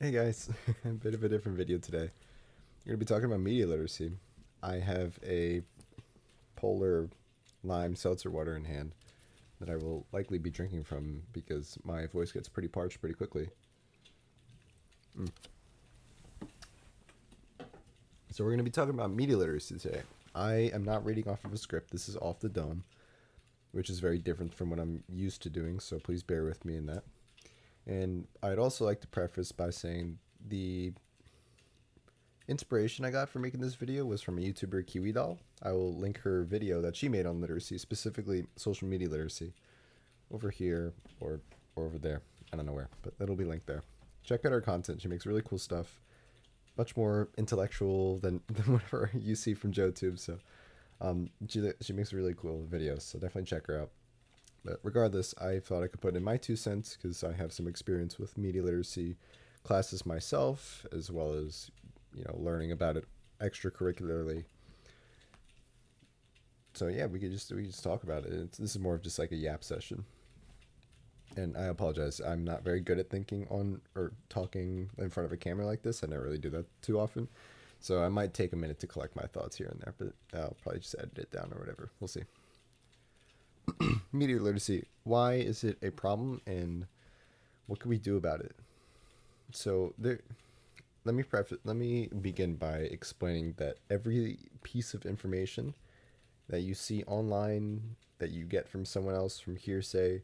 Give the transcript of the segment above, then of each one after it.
Hey guys, a bit of a different video today. We're going to be talking about media literacy. I have a polar lime seltzer water in hand that I will likely be drinking from because my voice gets pretty parched pretty quickly. Mm. So we're going to be talking about media literacy today. I am not reading off of a script. This is off the dome, which is very different from what I'm used to doing, so please bear with me in that. And I'd also like to preface by saying the inspiration I got for making this video was from a YouTuber, Kiwi Doll. I will link her video that she made on literacy, specifically social media literacy, over here or over there. I don't know where, but it'll be linked there. Check out her content. She makes really cool stuff, much more intellectual than whatever you see from JoeTube. So she makes really cool videos. So definitely check her out. But regardless, I thought I could put in my 2 cents because I have some experience with media literacy classes myself, as well as learning about it extracurricularly. So yeah, we could just talk about it. This is more of just like a yap session. And I apologize, I'm not very good at thinking on or talking in front of a camera like this. I never really do that too often. So I might take a minute to collect my thoughts here and there, but I'll probably just edit it down or whatever. We'll see. Media literacy. Why is it a problem, and what can we do about it? So there, let me begin by explaining that every piece of information that you see online, that you get from someone else, from hearsay,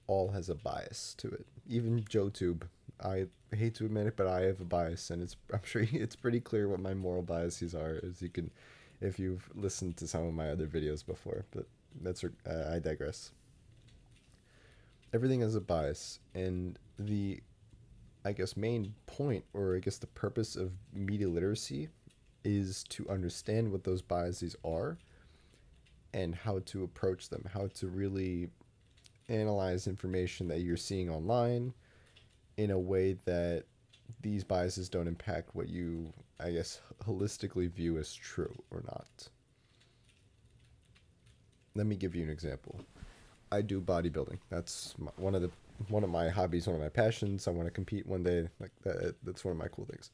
all has a bias to it. Even JoeTube, I hate to admit it, but I have a bias, and I'm sure it's pretty clear what my moral biases are, as you can, if you've listened to some of my other videos before. But I digress. Everything has a bias, and the I guess main point, or I guess the purpose of media literacy, is to understand what those biases are and how to approach them, how to really analyze information that you're seeing online in a way that these biases don't impact what you, I guess, holistically view as true or not. Let me give you an example. I do bodybuilding. That's one of my hobbies, one of my passions. I want to compete one day. Like that. That's one of my cool things.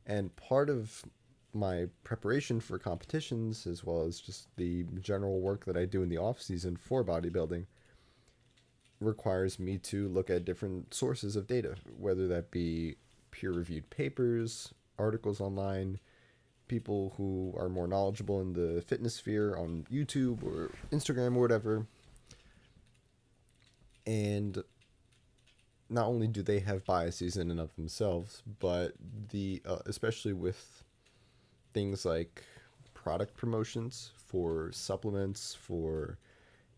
And part of my preparation for competitions, as well as just the general work that I do in the off season for bodybuilding, requires me to look at different sources of data, whether that be peer reviewed papers, articles online, people who are more knowledgeable in the fitness sphere on YouTube or Instagram or whatever. And not only do they have biases in and of themselves, but the especially with things like product promotions for supplements, for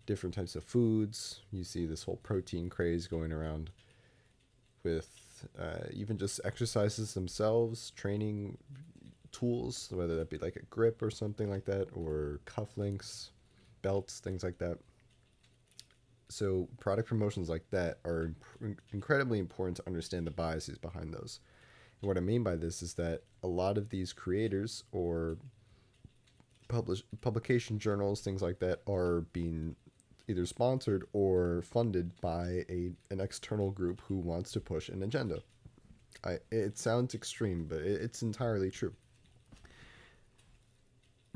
different types of foods. You see this whole protein craze going around with even just exercises themselves, training tools, whether that be like a grip or something like that, or cufflinks, belts, things like that. So product promotions like that are incredibly important to understand the biases behind those. And what I mean by this is that a lot of these creators or publication journals, things like that, are being either sponsored or funded by an external group who wants to push an agenda. It sounds extreme, but it's entirely true.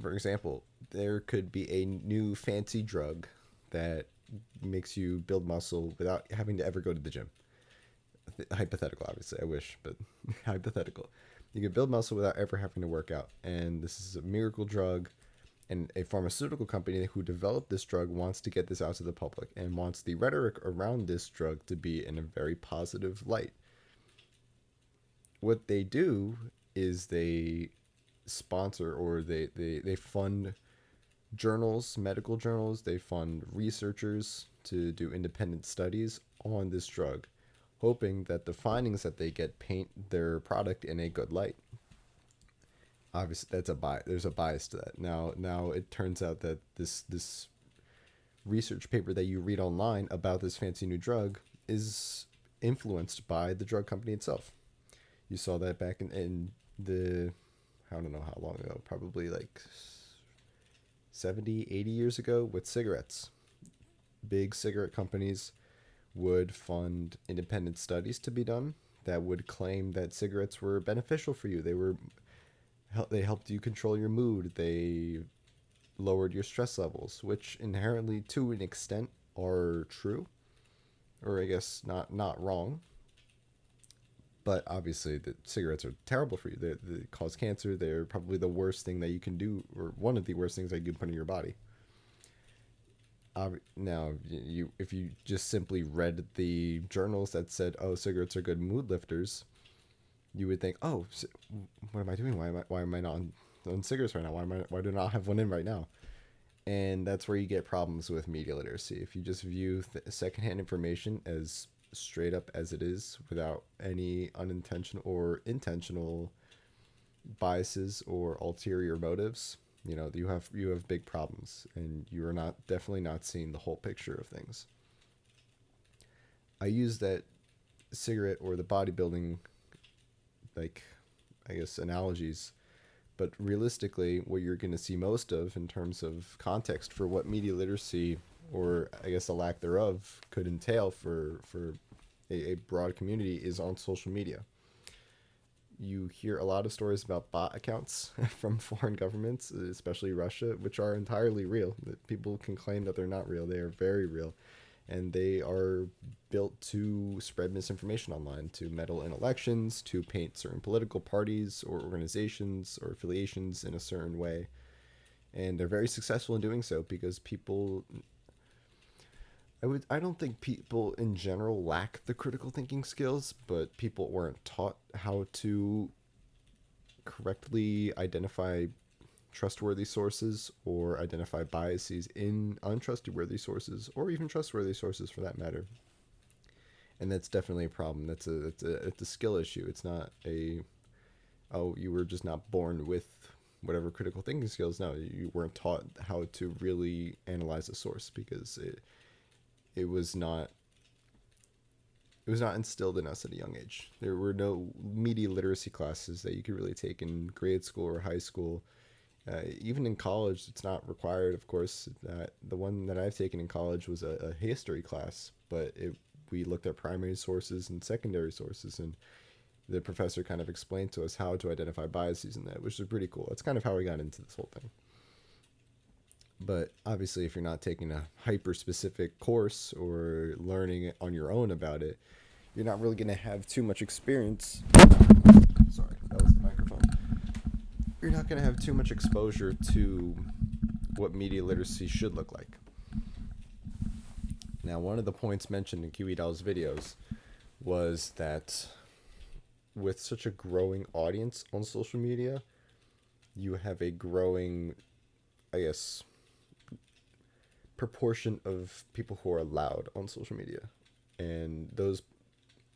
For example, there could be a new fancy drug that makes you build muscle without having to ever go to the gym. Hypothetical, obviously. I wish, but hypothetical. You can build muscle without ever having to work out, and this is a miracle drug. And a pharmaceutical company who developed this drug wants to get this out to the public and wants the rhetoric around this drug to be in a very positive light. What they do is they sponsor, or they fund journals, medical journals. They fund researchers to do independent studies on this drug, hoping that the findings that they get paint their product in a good light. Obviously, that's a bias. There's a bias to that. Now it turns out that this research paper that you read online about this fancy new drug is influenced by the drug company itself. You saw that back in the, I don't know how long ago, probably like 70, 80 years ago with cigarettes. Big cigarette companies would fund independent studies to be done that would claim that cigarettes were beneficial for you. They helped you control your mood. They lowered your stress levels, which inherently, to an extent, are true, or I guess not wrong. But obviously, the cigarettes are terrible for you. They cause cancer. They're probably the worst thing that you can do, or one of the worst things that you can put in your body. Now, you if you just simply read the journals that said, "Oh, cigarettes are good mood lifters," you would think, "Oh, what am I doing? Why am I not on cigarettes right now? Why do I not have one in right now?" And that's where you get problems with media literacy. If you just view secondhand information as straight up as it is, without any unintentional or intentional biases or ulterior motives, you have big problems, and you are not definitely not seeing the whole picture of things. I use that cigarette or the bodybuilding, like, I guess, analogies, but realistically, what you're going to see most of in terms of context for what media literacy, or I guess a lack thereof, could entail for a broad community is on social media. You hear a lot of stories about bot accounts from foreign governments, especially Russia, which are entirely real. People can claim that they're not real. They are very real. And they are built to spread misinformation online, to meddle in elections, to paint certain political parties or organizations or affiliations in a certain way. And they're very successful in doing so because I don't think people in general lack the critical thinking skills, but people weren't taught how to correctly identify trustworthy sources or identify biases in untrustworthy sources, or even trustworthy sources for that matter. And that's definitely a problem. It's a skill issue. It's not a, oh, you were just not born with whatever critical thinking skills. No, you weren't taught how to really analyze a source because it was not instilled in us at a young age. There were no media literacy classes that you could really take in grade school or high school. Even in college, it's not required, of course. The one that I've taken in college was a history class, but we looked at primary sources and secondary sources, and the professor kind of explained to us how to identify biases in that, which is pretty cool. That's kind of how we got into this whole thing. But obviously, if you're not taking a hyper specific course or learning on your own about it, you're not really going to have too much experience. Sorry, that was the microphone. You're not going to have too much exposure to what media literacy should look like. Now, one of the points mentioned in QEdol's videos was that with such a growing audience on social media, you have a growing, I guess, proportion of people who are loud on social media, and those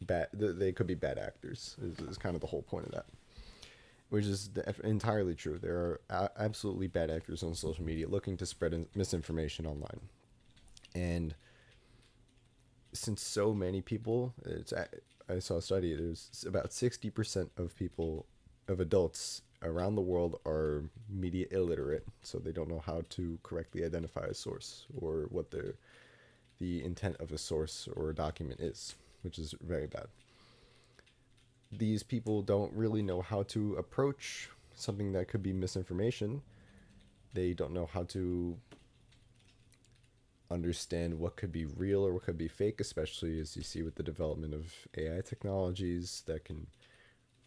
they could be bad actors is kind of the whole point of that, which is entirely true. There are absolutely bad actors on social media looking to spread misinformation online. And since so many people, I saw a study, there's about 60% of adults around the world are media illiterate, so they don't know how to correctly identify a source or what the intent of a source or a document is, which is very bad. These people don't really know how to approach something that could be misinformation. They don't know how to understand what could be real or what could be fake, especially as you see with the development of AI technologies that can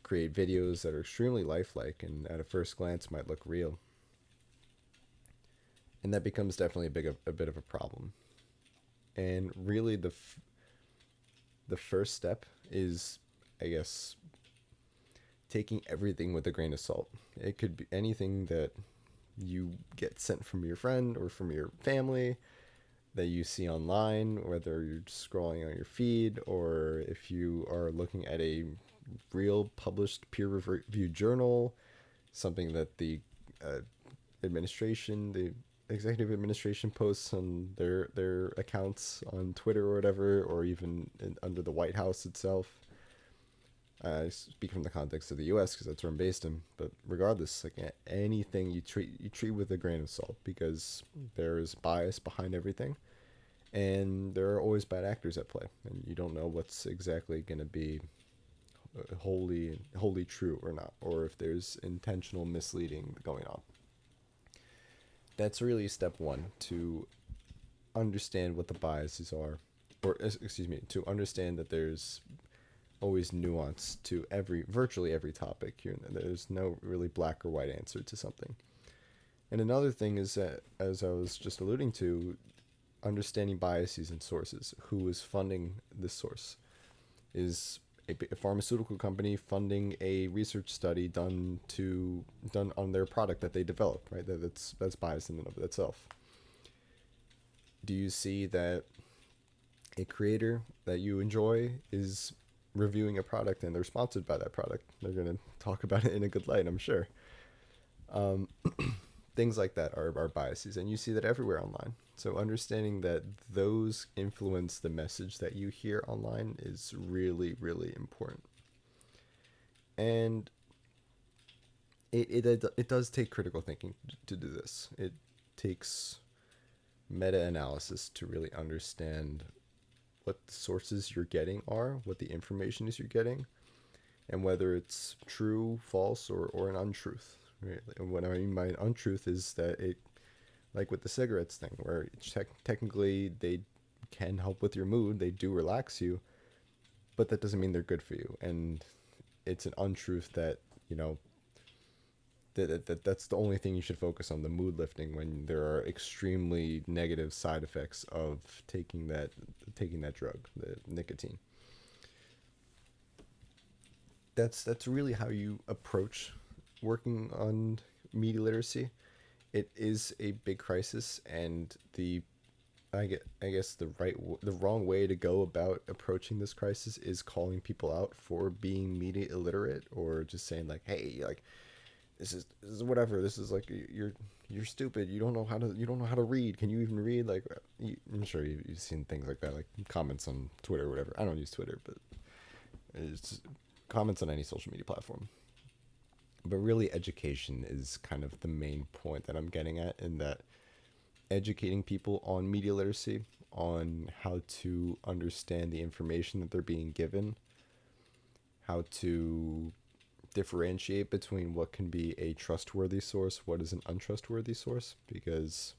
create videos that are extremely lifelike and at a first glance might look real. And that becomes definitely a bit of a problem. And really the first step is, I guess, taking everything with a grain of salt. It could be anything that you get sent from your friend or from your family that you see online, whether you're just scrolling on your feed or if you are looking at a real published peer-reviewed journal, something that the executive administration posts on their accounts on Twitter or whatever, or even under the White House itself. I speak from the context of the U.S. because that's where I'm based in. But regardless, like anything you treat with a grain of salt, because there is bias behind everything, and there are always bad actors at play, and you don't know what's exactly going to be wholly true or not, or if there's intentional misleading going on. That's really step one, to understand what the biases are, or excuse me, to understand that there's always nuance to virtually every topic here. There's no really black or white answer to something. And another thing is that, as I was just alluding to, understanding biases and sources. Who is funding this source? Is a pharmaceutical company funding a research study done on their product that they develop? Right, that's bias in and of itself. Do you see that a creator that you enjoy is reviewing a product and they're sponsored by that product? They're going to talk about it in a good light, I'm sure. Things like that are biases, and you see that everywhere online. So understanding that those influence the message that you hear online is really, really important. And it does take critical thinking to do this. It takes meta-analysis to really understand what the sources you're getting are, what the information is you're getting, and whether it's true, false, or an untruth. Right? And what I mean by an untruth is that it, like with the cigarettes thing, where technically they can help with your mood, they do relax you, but that doesn't mean they're good for you. And it's an untruth that, that's the only thing you should focus on, the mood lifting, when there are extremely negative side effects of taking that drug, the nicotine. That's really how you approach working on media literacy. It is a big crisis, and I guess the wrong way to go about approaching this crisis is calling people out for being media illiterate, or just saying like, hey, like, this is whatever. This is like, you're stupid. You don't know how to read. Can you even read? Like, I'm sure you've seen things like that, like comments on Twitter or whatever. I don't use Twitter, but it's comments on any social media platform. But really, education is kind of the main point that I'm getting at, in that educating people on media literacy, on how to understand the information that they're being given, how to differentiate between what can be a trustworthy source, what is an untrustworthy source. Because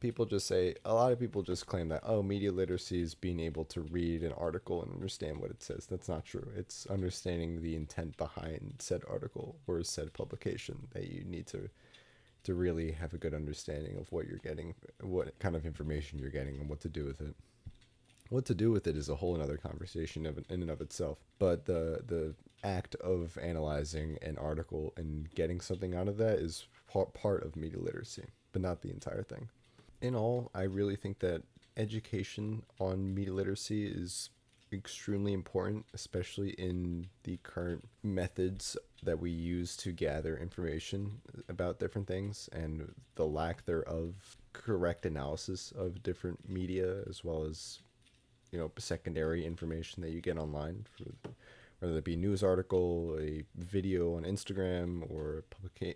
a lot of people just claim that, oh, media literacy is being able to read an article and understand what it says. That's not true. It's understanding the intent behind said article or said publication that you need to really have a good understanding of what you're getting, what kind of information you're getting, and what to do with it. What to do with it is a whole another conversation in and of itself. But the act of analyzing an article and getting something out of that is part of media literacy, but not the entire thing. In all, I really think that education on media literacy is extremely important, especially in the current methods that we use to gather information about different things, and the lack thereof correct analysis of different media, as well as secondary information that you get online, whether it be a news article, a video on Instagram, or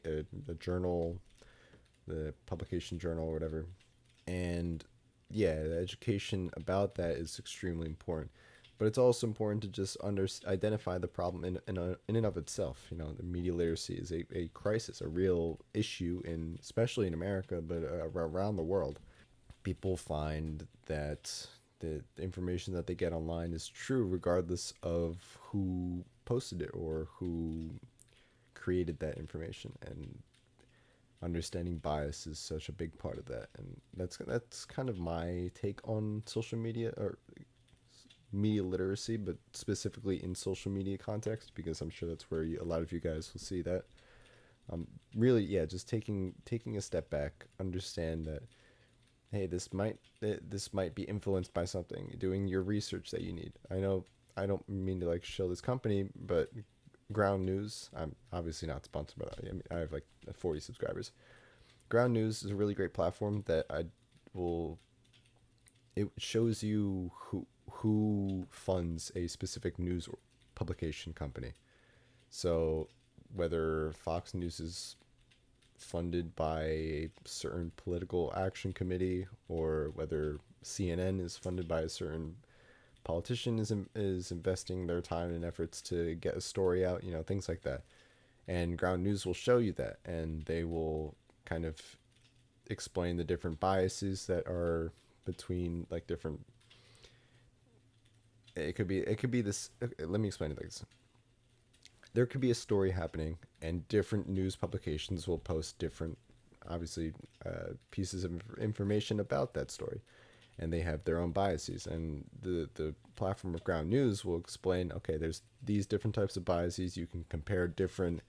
a journal, the publication journal, or whatever. And yeah, the education about that is extremely important. But it's also important to just identify the problem in and of itself. The media literacy is a crisis, a real issue, especially in America, but around the world. People find that the information that they get online is true regardless of who posted it or who created that information. And understanding bias is such a big part of that. And that's kind of my take on social media, or media literacy, but specifically in social media context, because I'm sure that's where a lot of you guys will see that. Really, yeah, just taking a step back, understand that, hey, this might be influenced by something. Doing your research that you need. I know I don't mean to like show this company, but Ground News, I'm obviously not sponsored by that. I mean, I have like 40 subscribers. Ground News is a really great platform that it shows you who funds a specific news or publication company. So whether Fox News is funded by a certain political action committee, or whether CNN is funded by a certain politician is investing their time and efforts to get a story out, you know, things like that. And Ground News will show you that, and they will kind of explain the different biases that are between like different. It could be this. Okay, let me explain it like this. There could be a story happening, and different news publications will post different, obviously, pieces of information about that story, and they have their own biases. And the platform of Ground News will explain, okay, there's these different types of biases. You can compare different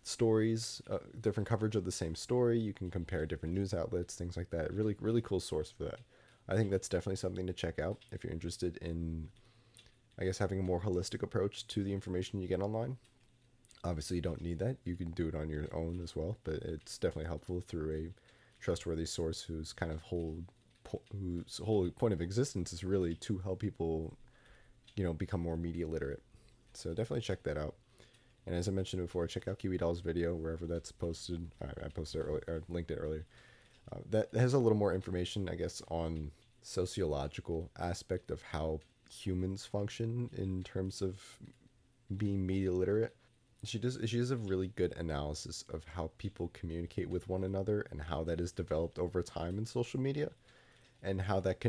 stories, different coverage of the same story. You can compare different news outlets, things like that. Really, really cool source for that. I think that's definitely something to check out if you're interested in, I guess, having a more holistic approach to the information you get online. Obviously, you don't need that. You can do it on your own as well, but it's definitely helpful through a trustworthy source whose whole point of existence is really to help people, you know, become more media literate. So definitely check that out. And as I mentioned before, check out Kiwi Doll's video wherever that's posted. I posted it earlier, or linked it earlier. That has a little more information, I guess, on sociological aspect of how humans function in terms of being media literate. She does a really good analysis of how people communicate with one another and how that is developed over time in social media, and how that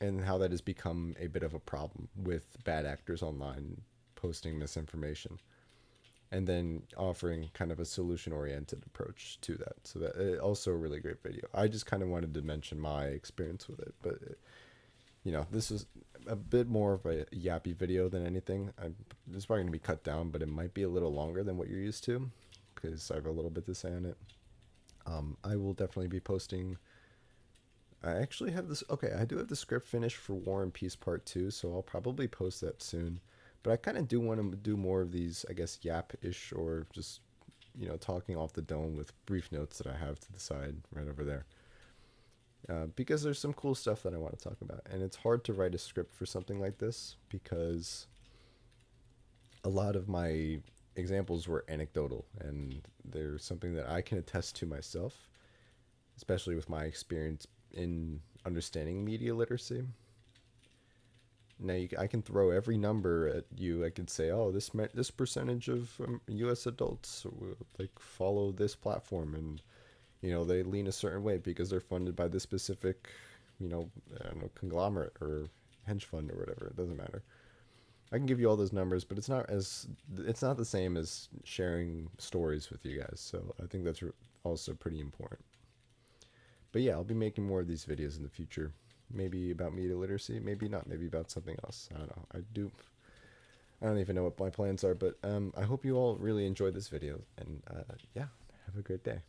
and how that has become a bit of a problem with bad actors online posting misinformation, and then offering kind of a solution oriented approach to that. So that also a really great video. I just kind of wanted to mention my experience with it, but you know, this is a bit more of a yappy video than anything. It's probably going to be cut down, but it might be a little longer than what you're used to because I have a little bit to say on it. I will definitely be posting. I actually have this. Okay, I do have the script finished for War and Peace Part 2, so I'll probably post that soon. But I kind of do want to do more of these, I guess, yap-ish or just, you know, talking off the dome with brief notes that I have to the side right over there. Because there's some cool stuff that I want to talk about. And it's hard to write a script for something like this because a lot of my examples were anecdotal, and they're something that I can attest to myself, especially with my experience in understanding media literacy. Now I can throw every number at you. I could say, oh, this percentage of U.S. adults like follow this platform, and you know they lean a certain way because they're funded by this specific, you know, I don't know, conglomerate or hedge fund or whatever. It doesn't matter. I can give you all those numbers, but it's not the same as sharing stories with you guys. So I think that's also pretty important. But yeah, I'll be making more of these videos in the future. Maybe about media literacy, maybe not, maybe about something else. I don't know. I don't even know what my plans are, but I hope you all really enjoyed this video, and yeah, have a great day.